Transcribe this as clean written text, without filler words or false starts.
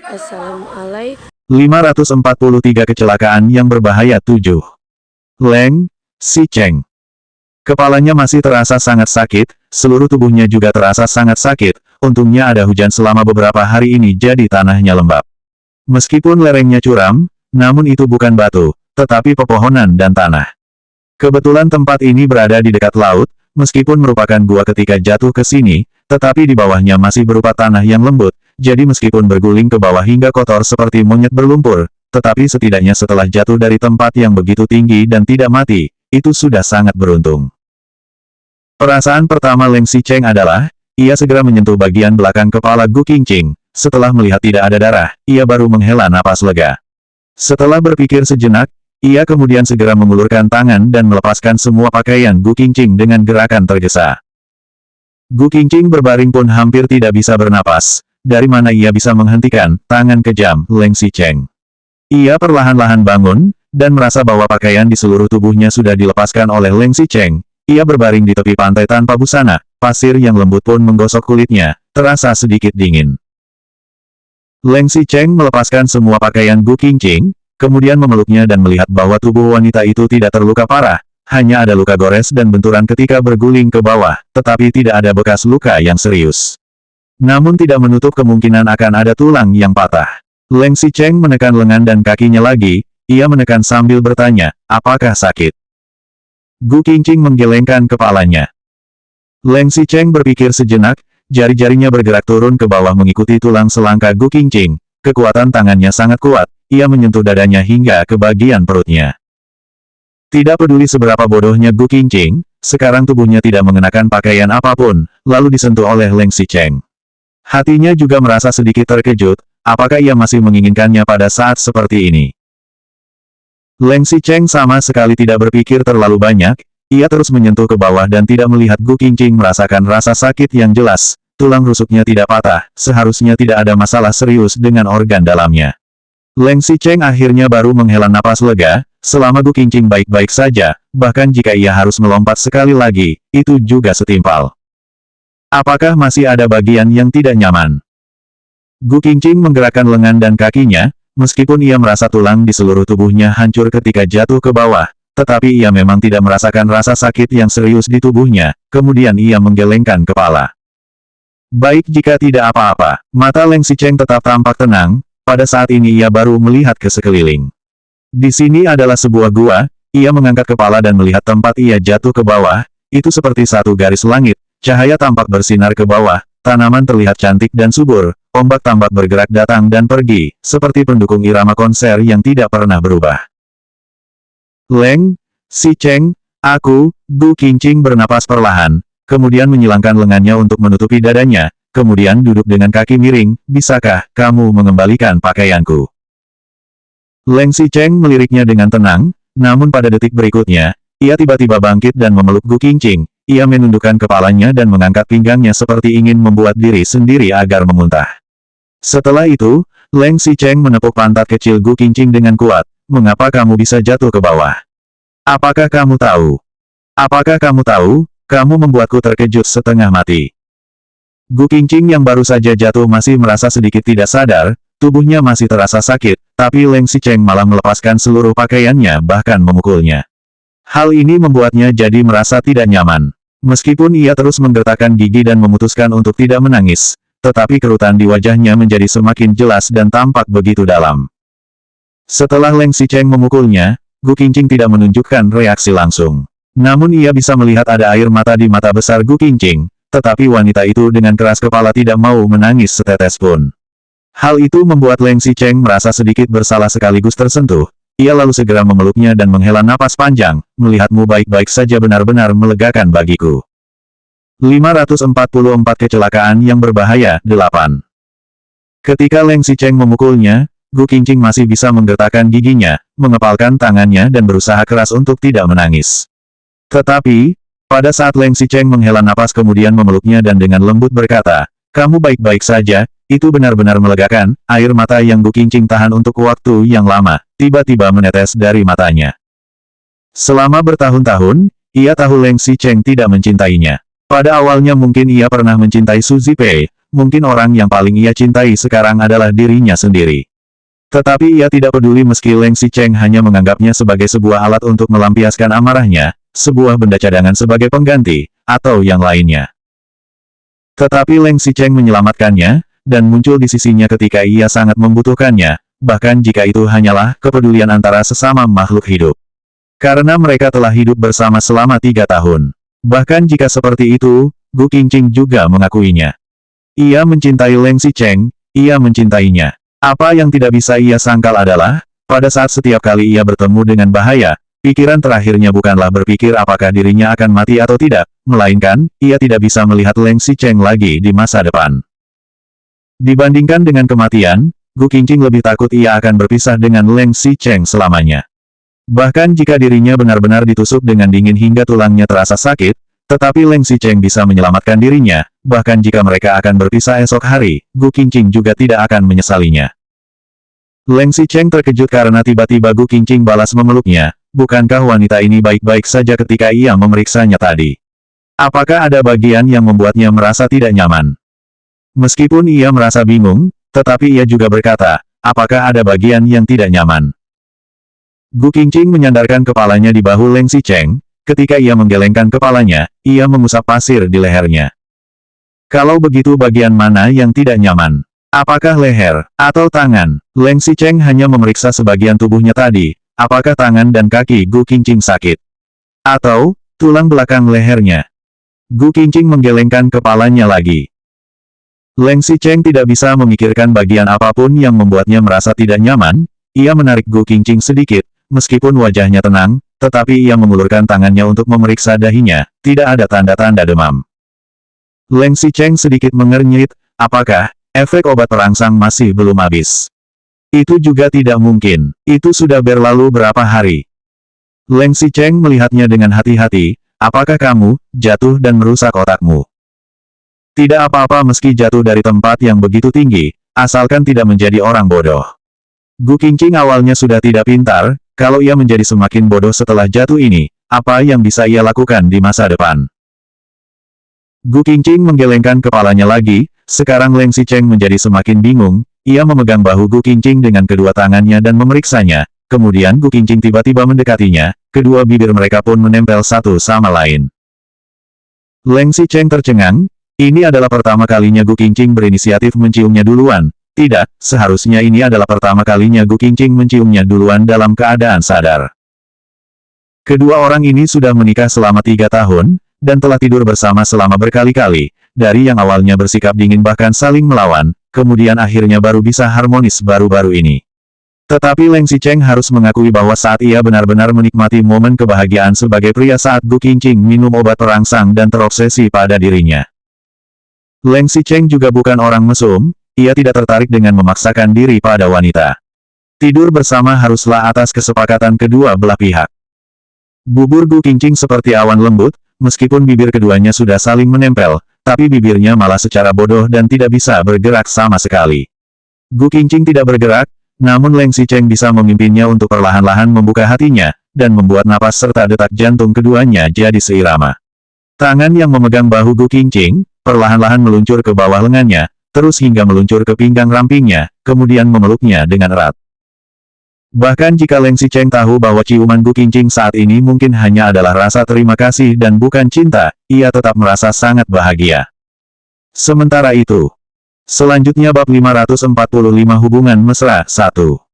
Assalamualaikum. 543 Kecelakaan yang berbahaya 7. Leng Xicheng. Kepalanya masih terasa sangat sakit, seluruh tubuhnya juga terasa sangat sakit, untungnya ada hujan selama beberapa hari ini jadi tanahnya lembab. Meskipun lerengnya curam, namun itu bukan batu, tetapi pepohonan dan tanah. Kebetulan tempat ini berada di dekat laut, meskipun merupakan gua ketika jatuh ke sini, tetapi di bawahnya masih berupa tanah yang lembut, jadi meskipun berguling ke bawah hingga kotor seperti monyet berlumpur, tetapi setidaknya setelah jatuh dari tempat yang begitu tinggi dan tidak mati, itu sudah sangat beruntung. Perasaan pertama Leng Xicheng adalah, ia segera menyentuh bagian belakang kepala Gu Qingqing. Setelah melihat tidak ada darah, ia baru menghela napas lega. Setelah berpikir sejenak, ia kemudian segera mengulurkan tangan dan melepaskan semua pakaian Gu Qingqing dengan gerakan tergesa. Gu Qingqing berbaring pun hampir tidak bisa bernapas. Dari mana ia bisa menghentikan tangan kejam Leng Xicheng? Ia perlahan-lahan bangun, dan merasa bahwa pakaian di seluruh tubuhnya sudah dilepaskan oleh Leng Xicheng. Ia berbaring di tepi pantai tanpa busana, pasir yang lembut pun menggosok kulitnya, terasa sedikit dingin. Leng Xicheng melepaskan semua pakaian Gu Qingqing, kemudian memeluknya dan melihat bahwa tubuh wanita itu tidak terluka parah, hanya ada luka gores dan benturan ketika berguling ke bawah, tetapi tidak ada bekas luka yang serius. Namun tidak menutup kemungkinan akan ada tulang yang patah. Leng Xicheng menekan lengan dan kakinya lagi, ia menekan sambil bertanya, apakah sakit? Gu Qingqing menggelengkan kepalanya. Leng Xicheng berpikir sejenak, jari-jarinya bergerak turun ke bawah mengikuti tulang selangkah Gu Qingqing. Kekuatan tangannya sangat kuat, ia menyentuh dadanya hingga ke bagian perutnya. Tidak peduli seberapa bodohnya Gu Qingqing, sekarang tubuhnya tidak mengenakan pakaian apapun, lalu disentuh oleh Leng Xicheng. Hatinya juga merasa sedikit terkejut, apakah ia masih menginginkannya pada saat seperti ini? Leng Xicheng sama sekali tidak berpikir terlalu banyak, ia terus menyentuh ke bawah dan tidak melihat Gu Qingqing merasakan rasa sakit yang jelas, tulang rusuknya tidak patah, seharusnya tidak ada masalah serius dengan organ dalamnya. Leng Xicheng akhirnya baru menghela napas lega, selama Gu Qingqing baik-baik saja, bahkan jika ia harus melompat sekali lagi, itu juga setimpal. Apakah masih ada bagian yang tidak nyaman? Gu Qingqing menggerakkan lengan dan kakinya, meskipun ia merasa tulang di seluruh tubuhnya hancur ketika jatuh ke bawah, tetapi ia memang tidak merasakan rasa sakit yang serius di tubuhnya, kemudian ia menggelengkan kepala. Baik jika tidak apa-apa, mata Leng Xicheng tetap tampak tenang, pada saat ini ia baru melihat ke sekeliling. Di sini adalah sebuah gua, ia mengangkat kepala dan melihat tempat ia jatuh ke bawah, itu seperti satu garis langit, cahaya tampak bersinar ke bawah, tanaman terlihat cantik dan subur, ombak tampak bergerak datang dan pergi, seperti pendukung irama konser yang tidak pernah berubah. Leng Xicheng, aku, Gu Qingqing bernapas perlahan, kemudian menyilangkan lengannya untuk menutupi dadanya, kemudian duduk dengan kaki miring, bisakah kamu mengembalikan pakaianku? Leng Xicheng meliriknya dengan tenang, namun pada detik berikutnya, ia tiba-tiba bangkit dan memeluk Gu Qingqing. Ia menundukkan kepalanya dan mengangkat pinggangnya seperti ingin membuat diri sendiri agar memuntah. Setelah itu, Leng Xicheng menepuk pantat kecil Gu Qingqing dengan kuat. Mengapa kamu bisa jatuh ke bawah? Apakah kamu tahu? Apakah kamu tahu, kamu membuatku terkejut setengah mati. Gu Qingqing yang baru saja jatuh masih merasa sedikit tidak sadar, tubuhnya masih terasa sakit, tapi Leng Xicheng malah melepaskan seluruh pakaiannya bahkan memukulnya. Hal ini membuatnya jadi merasa tidak nyaman. Meskipun ia terus menggertakkan gigi dan memutuskan untuk tidak menangis, tetapi kerutan di wajahnya menjadi semakin jelas dan tampak begitu dalam. Setelah Leng Xicheng memukulnya, Gu Qingqing tidak menunjukkan reaksi langsung. Namun ia bisa melihat ada air mata di mata besar Gu Qingqing, tetapi wanita itu dengan keras kepala tidak mau menangis setetes pun. Hal itu membuat Leng Xicheng merasa sedikit bersalah sekaligus tersentuh. Ia lalu segera memeluknya dan menghela napas panjang, melihatmu baik-baik saja benar-benar melegakan bagiku. 544 Kecelakaan yang berbahaya 8. Ketika Leng Xicheng memukulnya, Gu Qingqing masih bisa menggertakkan giginya, mengepalkan tangannya dan berusaha keras untuk tidak menangis. Tetapi, pada saat Leng Xicheng menghela napas kemudian memeluknya dan dengan lembut berkata, kamu baik-baik saja, itu benar-benar melegakan, air mata yang Gu Qingqing tahan untuk waktu yang lama, tiba-tiba menetes dari matanya. Selama bertahun-tahun, ia tahu Leng Xicheng tidak mencintainya. Pada awalnya mungkin ia pernah mencintai Su Zipei, mungkin orang yang paling ia cintai sekarang adalah dirinya sendiri. Tetapi ia tidak peduli meski Leng Xicheng hanya menganggapnya sebagai sebuah alat untuk melampiaskan amarahnya, sebuah benda cadangan sebagai pengganti, atau yang lainnya. Tetapi Leng Xicheng menyelamatkannya, dan muncul di sisinya ketika ia sangat membutuhkannya, bahkan jika itu hanyalah kepedulian antara sesama makhluk hidup. Karena mereka telah hidup bersama selama 3 tahun. Bahkan jika seperti itu, Gu Qingqing juga mengakuinya. Ia mencintai Leng Xicheng, ia mencintainya. Apa yang tidak bisa ia sangkal adalah, pada saat setiap kali ia bertemu dengan bahaya, pikiran terakhirnya bukanlah berpikir apakah dirinya akan mati atau tidak, melainkan, ia tidak bisa melihat Leng Xicheng lagi di masa depan. Dibandingkan dengan kematian, Gu Qingqing lebih takut ia akan berpisah dengan Leng Xicheng selamanya. Bahkan jika dirinya benar-benar ditusuk dengan dingin hingga tulangnya terasa sakit, tetapi Leng Xicheng bisa menyelamatkan dirinya, bahkan jika mereka akan berpisah esok hari, Gu Qingqing juga tidak akan menyesalinya. Leng Xicheng terkejut karena tiba-tiba Gu Qingqing balas memeluknya, bukankah wanita ini baik-baik saja ketika ia memeriksanya tadi? Apakah ada bagian yang membuatnya merasa tidak nyaman? Meskipun ia merasa bingung, tetapi ia juga berkata, apakah ada bagian yang tidak nyaman? Gu Qingqing menyandarkan kepalanya di bahu Leng Xicheng, ketika ia menggelengkan kepalanya, ia mengusap pasir di lehernya. Kalau begitu bagian mana yang tidak nyaman? Apakah leher, atau tangan? Leng Xicheng hanya memeriksa sebagian tubuhnya tadi, apakah tangan dan kaki Gu Qingqing sakit? Atau, tulang belakang lehernya? Gu Qingqing menggelengkan kepalanya lagi. Leng Xicheng tidak bisa memikirkan bagian apapun yang membuatnya merasa tidak nyaman, ia menarik Gu Qingqing sedikit, meskipun wajahnya tenang, tetapi ia mengulurkan tangannya untuk memeriksa dahinya, tidak ada tanda-tanda demam. Leng Xicheng sedikit mengernyit, apakah efek obat perangsang masih belum habis? Itu juga tidak mungkin, itu sudah berlalu berapa hari. Leng Xicheng melihatnya dengan hati-hati, apakah kamu jatuh dan merusak otakmu? Tidak apa-apa meski jatuh dari tempat yang begitu tinggi, asalkan tidak menjadi orang bodoh. Gu Qingqing awalnya sudah tidak pintar, kalau ia menjadi semakin bodoh setelah jatuh ini, apa yang bisa ia lakukan di masa depan? Gu Qingqing menggelengkan kepalanya lagi, sekarang Leng Xicheng menjadi semakin bingung, ia memegang bahu Gu Qingqing dengan kedua tangannya dan memeriksanya, kemudian Gu Qingqing tiba-tiba mendekatinya, kedua bibir mereka pun menempel satu sama lain. Leng Xicheng tercengang, ini adalah pertama kalinya Gu Qingqing berinisiatif menciumnya duluan. Tidak, seharusnya ini adalah pertama kalinya Gu Qingqing menciumnya duluan dalam keadaan sadar. Kedua orang ini sudah menikah selama 3 tahun, dan telah tidur bersama selama berkali-kali, dari yang awalnya bersikap dingin bahkan saling melawan, kemudian akhirnya baru bisa harmonis baru-baru ini. Tetapi Leng Xicheng harus mengakui bahwa saat ia benar-benar menikmati momen kebahagiaan sebagai pria saat Gu Qingqing minum obat perangsang dan terobsesi pada dirinya. Leng Xicheng juga bukan orang mesum, ia tidak tertarik dengan memaksakan diri pada wanita. Tidur bersama haruslah atas kesepakatan kedua belah pihak. Bubur Gu Qingqing seperti awan lembut, meskipun bibir keduanya sudah saling menempel, tapi bibirnya malah secara bodoh dan tidak bisa bergerak sama sekali. Gu Qingqing tidak bergerak, namun Leng Xicheng bisa memimpinnya untuk perlahan-lahan membuka hatinya, dan membuat napas serta detak jantung keduanya jadi seirama. Tangan yang memegang bahu Gu Qingqing, perlahan-lahan meluncur ke bawah lengannya, terus hingga meluncur ke pinggang rampingnya, kemudian memeluknya dengan erat. Bahkan jika Leng Xicheng tahu bahwa ciuman Gu Qingqing saat ini mungkin hanya adalah rasa terima kasih dan bukan cinta, ia tetap merasa sangat bahagia. Sementara itu, selanjutnya bab 545 hubungan mesra 1.